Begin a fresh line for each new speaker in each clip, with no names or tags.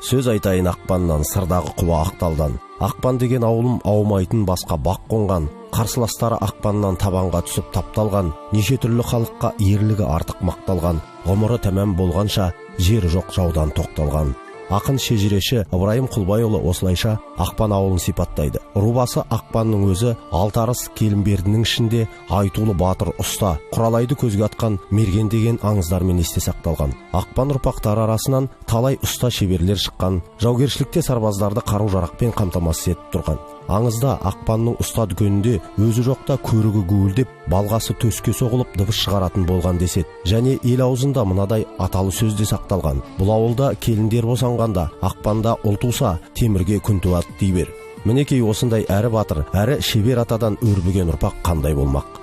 Сөз айтайын ақпаннан, сырдағы құба ақталдан. Ақпан деген ауылым аумайтын басқа бақ қонған. Қарсыластары ақпаннан табанға түсіп тапталған. Неше түрлі халыққа ерлігі артық мақталған. Ғұмыры тәмам болғанша жері жоқ жаудан тоқталған. Ақын шежіреші Ыбырайым Құлбайұлы осылайша Ақпан ауылын сипаттайды. Рубасы Ақпанның өзі Алтарыс Келімбердінің ішінде айтулы батыр ұста, құралайды көзге атқан мерген деген аңыздармен есте сақталған. Ақпан ұрпақтары арасынан талай ұста шеберлер шыққан, жаугершілікте сарбаздарды қару-жарақпен қамтамасыз етіп тұрған. Аңызда Ақпанның ұста дүкенінде өзі жоқта көрігі гуілдеп, балғасы төске соғылып дыбыс шығаратын болған деседі. Және ел аузында мынадай аталы сөзде сақталған. Бұл ауылда келіндер босанғанда, Ақпанда ұл туса, темірге күн туады дей бер. Мінекей осындай әрі батыр, әрі шебер атадан өрбіген ұрпақ қандай болмақ.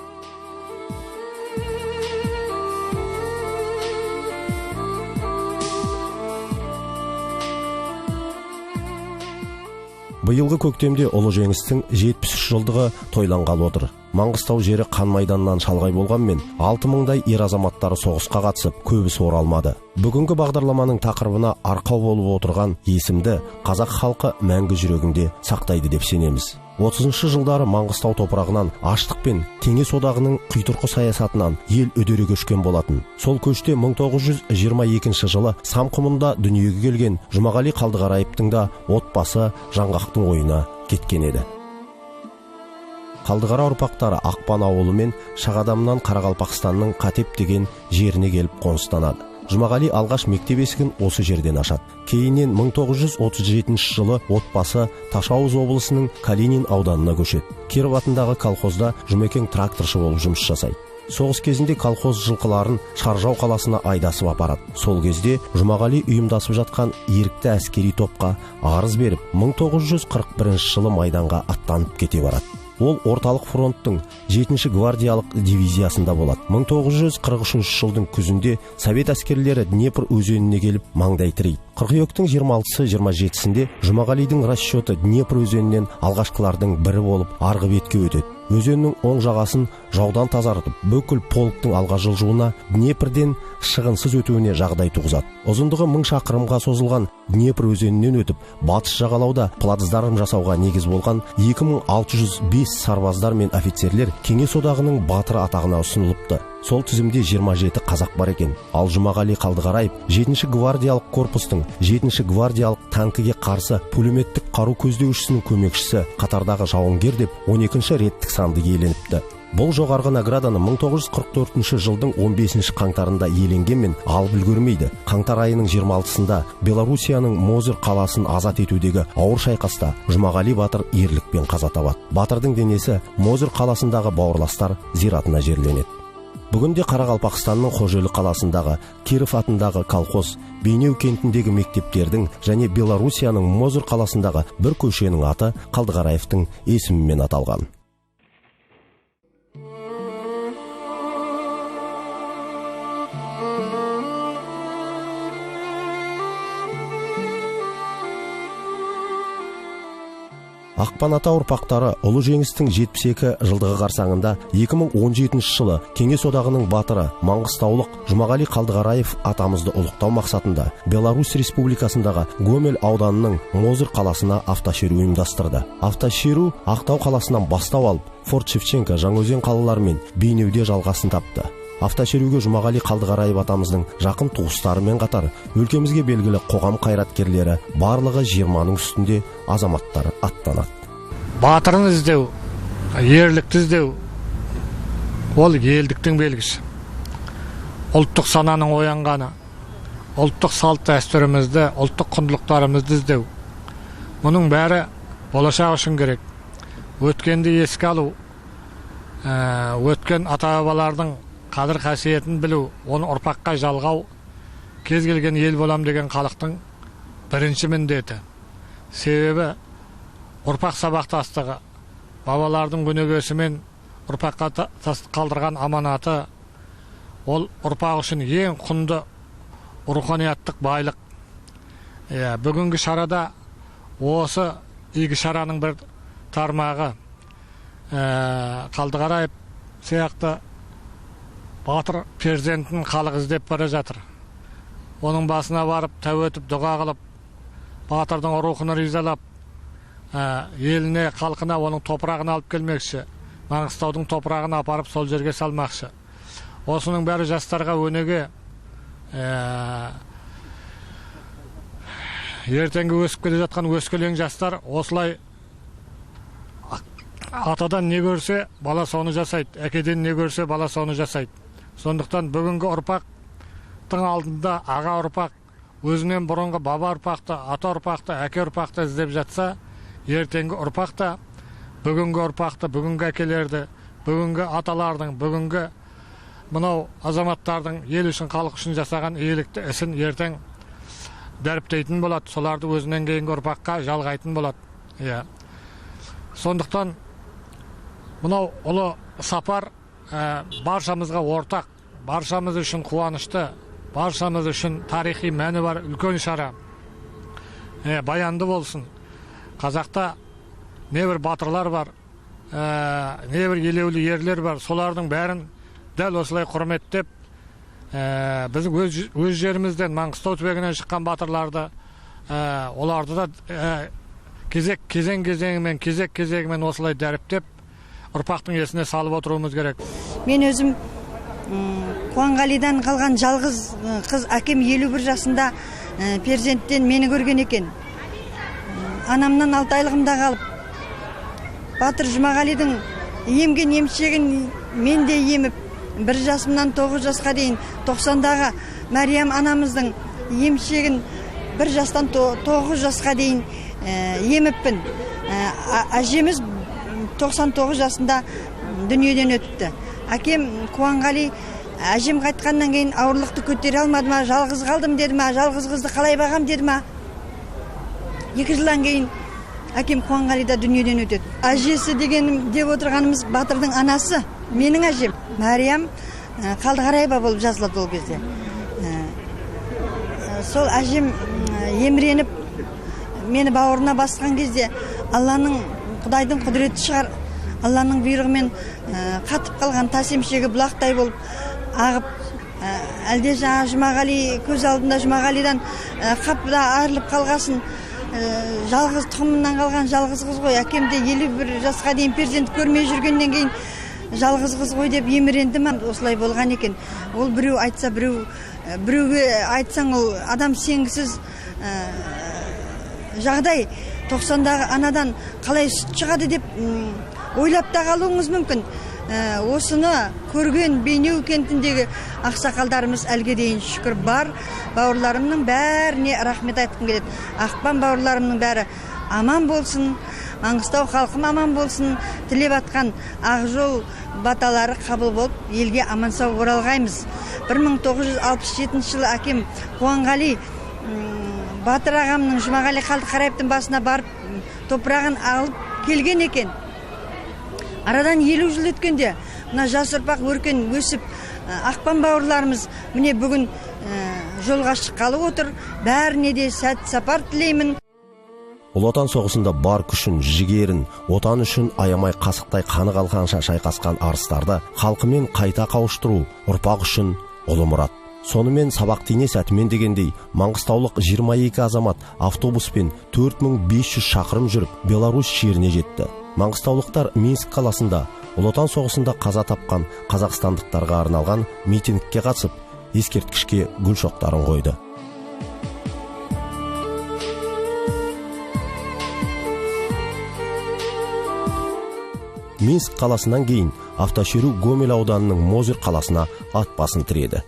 Биылғы көктемде ұлы жеңістің 73 жылдығы тойланғалы отыр. Маңғыстау жері қан майданнан шалғай болғанмен, 6000-дай ер азаматтары соғысқа қатысып, көбісі оралмады. Бүгінгі бағдарламаның тақырыбына арқау болып отырған есімді қазақ халқы мәңгі жүрегінде сақтайды деп сенеміз. 30-шы жылдары Маңғыстау топырағынан аштық пен Кеңес одағының құйтырқы саясатынан ел үдере көшкен болатын. Сол көште 1922 жылы Самқұмында дүниеге келген Жұмағали Қалдығараевтың да отбасы жаңғақтың ойына кеткен еді. Қалдығара ұрпақтары Ақпан ауылы мен Шағадамнан Қарақалпақстанның Қатеп деген жеріне келіп қоныстанады. Жұмағали алғаш мектеп есігін осы жерден ашады. Кейіннен 1937 жылы отбасы Ташауыз облысының Калинин ауданына көшеді. Киров атындағы колхозда Жұмекен тракторшы болып жұмыс жасайды. Соғыс кезінде колхоз жылқыларын Шаржау қаласына айдасып апарады. Сол кезде Жұмағали ұйымдасып жатқан ерікті әскери топқа арыз беріп, 1941 жылы майданға аттанып кете барады. Ол орталық фронттың 7-ші гвардиялық дивизиясында болады. 1943 жылдың күзінде совет әскерлері Днепр өзеніне келіп маңдай тірейді. Қыркүйектің 26-27-сінде Жұмағалидың расчеты Днепр өзенінен алғашқылардың бірі болып арғы бетке өтеді. Өзеннің оң жағасын жаудан тазартып, бүкіл полктың алға жылжуына, Днепрден шығынсыз өтуіне жағдай туғызады. Ұзындығы 1000 шақырымға созылған Днепр өзенінен өтіп, батыс жағалауда плацдарм жасауға негіз болған 2605 сарбаздар мен офицерлер Кеңес одағының батыры атағына ұсынылыпты. Сол тізімде 27 қазақ бар екен. Ал Жұмағали Қалдығараев 7-ші гвардиялық корпустың 7-ші гвардиялық танкіге қарсы пулеметтік қару көздеушісінің көмекшісі, қатардағы жауынгер деп 12-ші реттік санды иеленіпті. Бұл жоғарғы награданы 1944 жылдың 15 қаңтарында иеленгенмен алып үлгермейді. Қаңтар айының 26-сында Белоруссияның Мозыр қаласын азат етудегі ауыр шайқаста Жұмағали батыр ерлікпен қаза табады. Батырдың денесі Мозыр қаласындағы бауырластар зиратына жерленеді. Бүгінде Қарақалпақстанның Қожелі қаласындағы Киров атындағы колхоз, Бейнеу кентіндегі мектептердің және Белоруссияның Мозыр қаласындағы бір көшенің аты Қалдығараевтың есімімен аталған. Ақпан ата ұрпақтары ұлы жеңістің 72 жылдығы қарсаңында 2017 жылы Кеңес одағының батыры Маңғыстаулық Жұмағали Қалдығараев атамызды ұлықтау мақсатында Беларусь Республикасындағы Гомель ауданының Мозыр қаласына автошеру ұйымдастырды. Автошеру Ақтау қаласынан бастау алып, Форт Шевченко, Жаңаөзен қалалары мен Бейнеуде жалғасын тапты. Автошеруге Жұмағали Қалдығараев атамыздың жақын туыстарымен қатар өлкемізге белгілі қоғам қайраткерлері барлығы 20-ның үстінде азаматтары аттанады.
Батырын іздеу, ерлікті іздеу, ол елдіктің белгісі. Ұлттық сананың оянғаны, ұлттық салт дәстүрімізді, ұлттық құндылықтарымызды іздеу. Мұның бәрі болашақ үшін керек. Өткенді еске алу, өткен ата-бабалардың қадір қасиетін білу, оны ұрпаққа жалғау, кез келген ел болам деген халықтың бірінші міндеті. Себебі ұрпақ сабақтастығы, бабалардың өнегесі мен ұрпаққа қалдырған аманаты, ол ұрпақ үшін ең құнды руханияттық байлық. Бүгінгі шарада осы игі шараның бір тармағы Қалдығараев сияқты батыр перзентін халық іздеп бара жатыр. Оның басына барып, тәу етіп, дұға қылып, батырдың рухын ризалап, еліне, халқына, оның топырағын алып келмекші. Маңғыстаудың топырағын апарып сол жерге салмақшы. Осының бәрі жастарға өнеге, ертеңгі өсіп келе жатқан өскелең жастар осылай атадан не көрсе, бала соны жасайды, әкеден не көрсе, бала соны жасайды. Сондықтан бүгінгі ұрпақтың алдында аға ұрпақ өзінен бұрынғы баба ұрпақты, ата ұрпақты, әке ұрпақты іздеп жатса, ертеңгі ұрпақ та бүгінгі ұрпақты, бүгінгі әкелерді, бүгінгі аталардың, бүгінгі мынау азаматтардың ел үшін, халық үшін жасаған иелікті ісін ертең дәріптейтін болады, соларды өзінен кейінгі ұрпаққа жалғайтын болады. Сондықтан мынау ұлы сапар баршамызға ортақ, баршамыз үшін қуанышты, баршамыз үшін тарихи мәні бар үлкен шара. Баянды болсын. Қазақта небір батырлар бар, небір елеулі ерлер бар, солардың бәрін дәл осылай құрметтеп, біздің өз жерімізден, Маңғыстау түбегінен шыққан батырларды, оларды да кезең-кезеңімен, кезек-кезегімен осылай дәріптеп, ұрпақтың есіне салып отыруымыз керек.
Мен өзім Қуанғалидан қалған жалғыз қыз, әкем 51 жасында перзенттен мені көрген екен. Анамнан 6 айлығымда қалып, Батыр Жұмағалидың емген емшегін мен де еміп, 1 жасымнан 9 жасқа дейін 90-дағы Мәриям анамыздың емшегін 1 жастан 9 жасқа дейін еміппін. Әжеміз 99 жасында дүниеден өтіпті. Әкем Қуанғали әжем қайтқаннан кейін ауырлықты көтере алмады ма, жалғыз қалдым деді ма, жалғыз қызды қалай бағам деді ма. 2 жылдан кейін әкем Қуанғалида дүниеден өтеді. Әжесі деген деп отырғанымыз батырдың анасы, менің әжем Мәриям Қалдығарайба болып жазылады ол кезде. Сол әжем еміреніп мені бауырына басқан кезде Алланың, Құдайдың құдіреті шығар, Алланың бұйрығымен қатып қалған тас емшегі бұлақтай болып ағып, әлде жаңа Жұмағали көз алдында Жұмағалидан қапыда айырылып қалғасын, жалғыз тұқымынан қалған жалғыз қыз ғой, әкем де 51 жасқа дейін перзент көрмей жүргеннен кейін жалғыз қыз ғой деп еміренді ма, осылай болған екен. Ол біреу айтса, біреуге айтсаң, ол адам сенгісіз жағдай. 90-дағы анадан қалай сүт шығады деп ойлап та қалуыңыз мүмкін. Осыны көрген Бейнеу кентіндегі ақсақалдарымыз әлге дейін шүкір бар. Бауырларымның бәріне рахмет айтқым келеді. Ақпан бауырларымның бәрі аман болсын, Маңғыстау халқым аман болсын, тілеп атқан Ақжол баталары қабыл болып, елге аман сау оралғаймыз. 1967 жылы әкем Қуанғали Батыр ағамның Жұмағали Қалдықарайыптың басына барып, топырағын алып келген екен. Арадан 50 жыл өткенде, мына жас ұрпақ өркен өсіп, Ақпан бауырларымыз міне бүгін жолға шыққалы отыр. Бәріне де сәт сапар тілеймін.
Ұлы Отан соғысында бар күшін, жігерін, отан үшін аямай қасықтай қаны қалғанша шайқасқан арыстарды халқымен қайта қауыштыру ұрпақ үшін ұлы мұрат. Сонымен сабақ тине сәтімен дегендей, Маңғыстаулық 22 азамат автобуспен 4500 шақырым жүріп, Беларусь жеріне жетті. Маңғыстаулықтар Минск қаласында Ұлы Отан соғысында қаза тапқан қазақстандықтарға арналған митингке қатысып, ескерткішке гүл шоқтарын қойды. Минск қаласынан кейін автошеру Гомель ауданының Мозыр қаласына ат басын тіреді.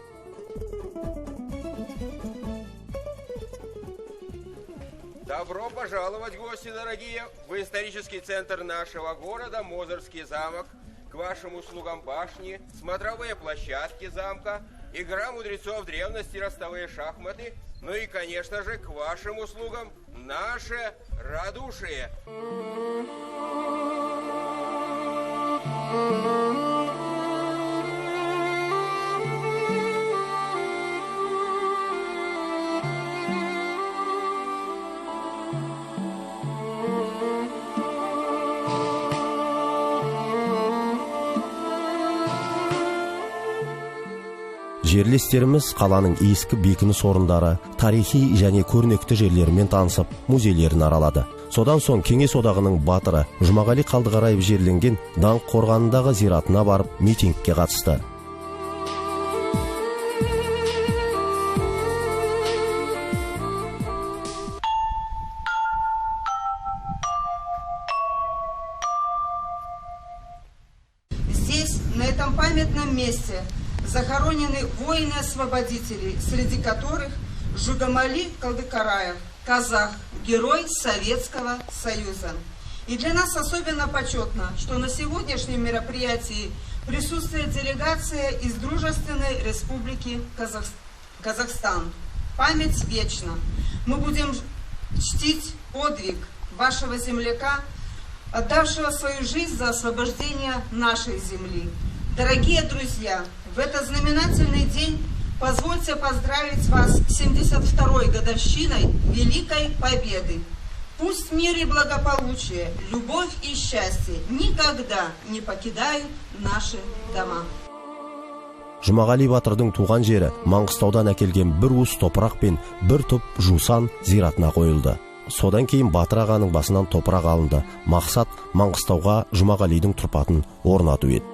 Добро пожаловать, гости дорогие, в исторический центр нашего города, Мозырский замок. К вашим услугам башни, смотровые площадки замка, игра мудрецов древности, ростовые шахматы, ну и, конечно же, к вашим услугам наше радушие.
Жерлестеріміз қаланың ескі бекініс орындары, тарихи және көрнекті жерлерімен танысып, музейлерін аралады. Содан соң Кеңес одағының батыры Жұмағали Қалдықараев жерленген Даңқ қорғанындағы зиратына барып митингке қатысты.
Здесь, на этом памятном месте, захоронены воины-освободители, среди которых Жумагали Қалдықараев, казах, герой Советского Союза. И для нас особенно почетно, что на сегодняшнем мероприятии присутствует делегация из Дружественной Республики Казахстан. Память вечна. Мы будем чтить подвиг вашего земляка, отдавшего свою жизнь за освобождение нашей земли. Дорогие друзья, в этот знаменательный день позвольте поздравить вас с 72-й годовщиной Великой Победы. Пусть мир и благополучие, любовь и счастье никогда не покидают наши дома.
Жұмағали батырдың туған жері Маңғыстаудан әкелген бір уыс топырақ пен бір топ жусан зиратына қойылды. Содан кейін Батыр ағаның басынан топырақ алынды. Мақсат Маңғыстауға Жұмағалидың тұрпатын орнату еді.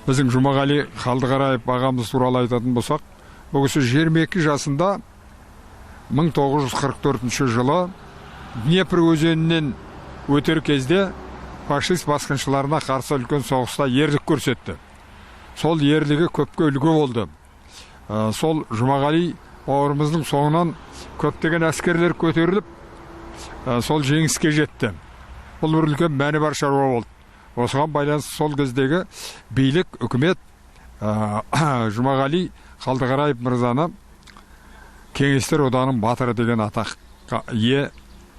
Біздің Жұмағали Қалдықараев ағамыз туралы айтатын болсақ, бұл кісі 22 жасында 1944 жылы Днепр өзенінен өтер кезде фашист басқыншыларына қарсы үлкен соғыста ерлік көрсетті. Сол ерлігі көпке үлгі болды. Сол Жұмағали бауырымыздың соңынан көптеген әскерлер көтеріліп, сол жеңіске жетті. Бұл бір үлкен мәні бар шаруа болды. Осыған байланысты сол кездегі билік, үкімет Жұмағали Қалдықараев мырзаны Кеңестер одағының батыры деген атаққа ие,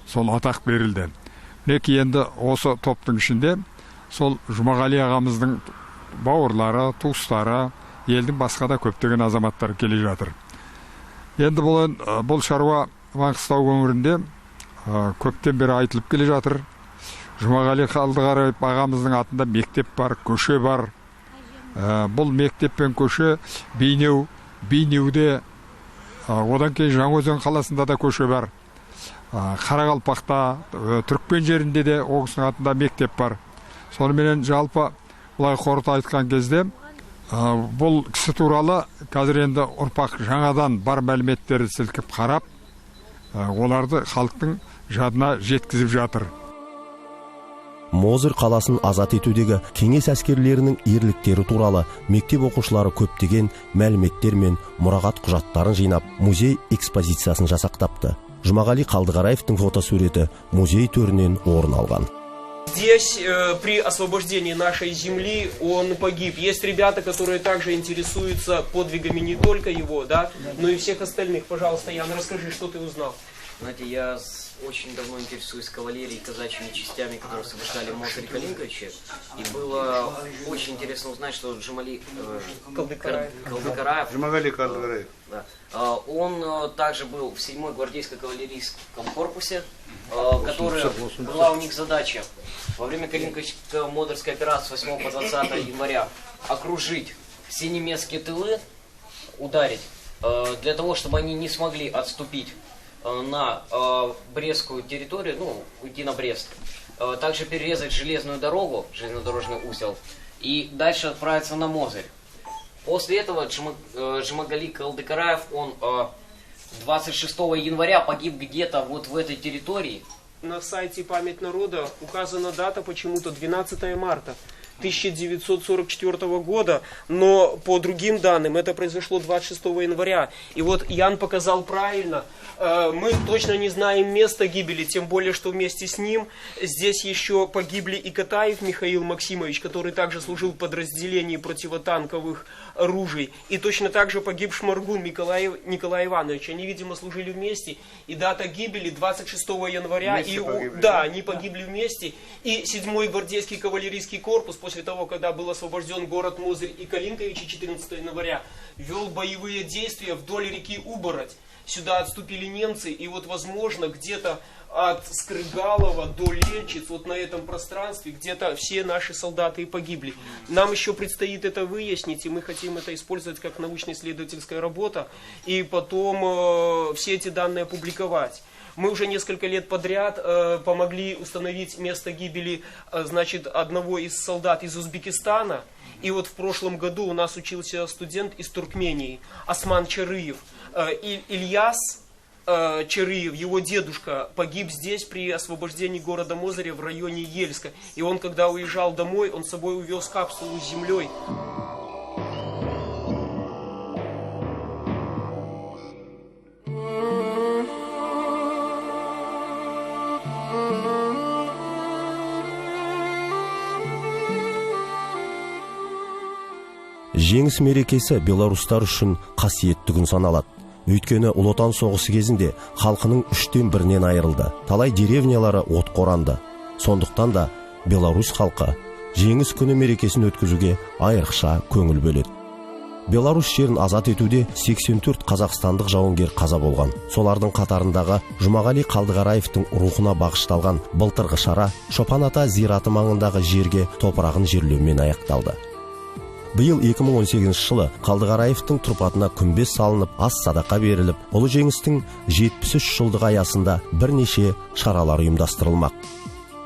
сол атақ берілді. Мінекей енді осы топтың ішінде сол Жұмағали ағамыздың бауырлары, туыстары, елдің басқа да көптеген азаматтары келе жатыр. Енді бұл шаруа Маңғыстау өңірінде көптен бері айтылып келе жатыр. Жұмағали Қалдықараев ағамыздың атында мектеп бар, көше бар. Бұл мектеп пен көше Бейнеуде, одан кейін Жаңаөзен қаласында да көше бар. Қарақалпақта, Түрікпен жерінде де оғысының атында мектеп бар. Сонымен жалпы бұлай қорыта айтқан кезде бұл кісі туралы қазір енді ұрпақ жаңадан бар мәліметтерді сілкіп қарап, оларды халықтың жадына жеткізіп жатыр.
Мозыр қаласын азат етудегі кеңес әскерлерінің ерліктері туралы мектеп оқушылары көптеген мәліметтер мен мұрағат құжаттарын жинап, музей экспозициясын жасақтапты. Жұмағали Қалдықараевтың фотосуреті музей төрінен орын алған.
Здесь при освобождении нашей земли он погиб. Есть ребята, которые также интересуются подвигами не только его, да, но и всех остальных. Пожалуйста, Ян, расскажи, что ты узнал.
Знаете, я очень давно интересуюсь кавалерией, казачьими частями, которые освобождали Мозырь Калинковича. И было очень интересно узнать, что Жұмағали Қалдықараев, он также был в 7-й гвардейско кавалерийском корпусе, которая была у них задача во время Калинковичско-Мозырской операции с 8 по 20 января окружить все немецкие тылы, ударить, для того, чтобы они не смогли отступить на Брестскую территорию, уйти на Брест, также перерезать железную дорогу, железнодорожный узел, и дальше отправиться на Мозырь. После этого Жұмағали Қалдықараев, он 26 января погиб где-то вот в этой территории.
На сайте «Память народа» указана дата почему-то 12 марта. 1944 года, но по другим данным это произошло 26 января. И вот Ян показал правильно. Мы точно не знаем места гибели, тем более, что вместе с ним здесь еще погибли и Катаев Михаил Максимович, который также служил в подразделении противотанковых ружей. И точно так же погиб Шмаргун Николай Иванович. Они, видимо, служили вместе. И дата гибели 26 января. Да, они погибли вместе. И 7-й гвардейский кавалерийский корпус, после того, когда был освобожден город Мозырь и Калинковичи 14 января, вел боевые действия вдоль реки Убороть. Сюда отступили немцы, и вот, возможно, где-то от Скрыгалова до Лельчиц, вот на этом пространстве, где-то все наши солдаты и погибли. Нам еще предстоит это выяснить, и мы хотим это использовать как научно-исследовательская работа, и потом все эти данные опубликовать. Мы уже несколько лет подряд помогли установить место гибели, значит, одного из солдат из Узбекистана. И вот в прошлом году у нас учился студент из Туркмении, Осман Чарыев. Ильяс Чарыев, его дедушка, погиб здесь при освобождении города Мозыря в районе Ельска. И он, когда уезжал домой, он с собой увез капсулу с землей.
Жеңіс мерекесі белорустар үшін қасиетті күн саналады. Өйткені Ұлы Отан соғысы кезінде халқының 1/3 айырылды. Талай деревнялары отқа оранды. Сондықтан да Беларусь халқы жеңіс күні мерекесін өткізуге айрықша көңіл бөледі. Беларусь жерін азат етуде 84 қазақстандық жауынгер қаза болған. Солардың қатарындағы Жұмағали Қалдығараевтың рухына бағышталған былтырғы шара Шопан ата зираты маңындағы жерге топырағын жерлеумен аяқталды. Биыл 2018 жылы Қалдығараевтың тұрпатына күмбез салынып, ас садақа беріліп, ұлы жеңістің 73 жылдығы аясында бірнеше шаралар ұйымдастырылмақ.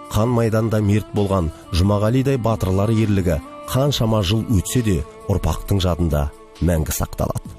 Қан майданда мерт болған Жұмағалидай батырлар ерлігі қаншама жыл өтсе де ұрпақтың жадында мәңгі сақталады.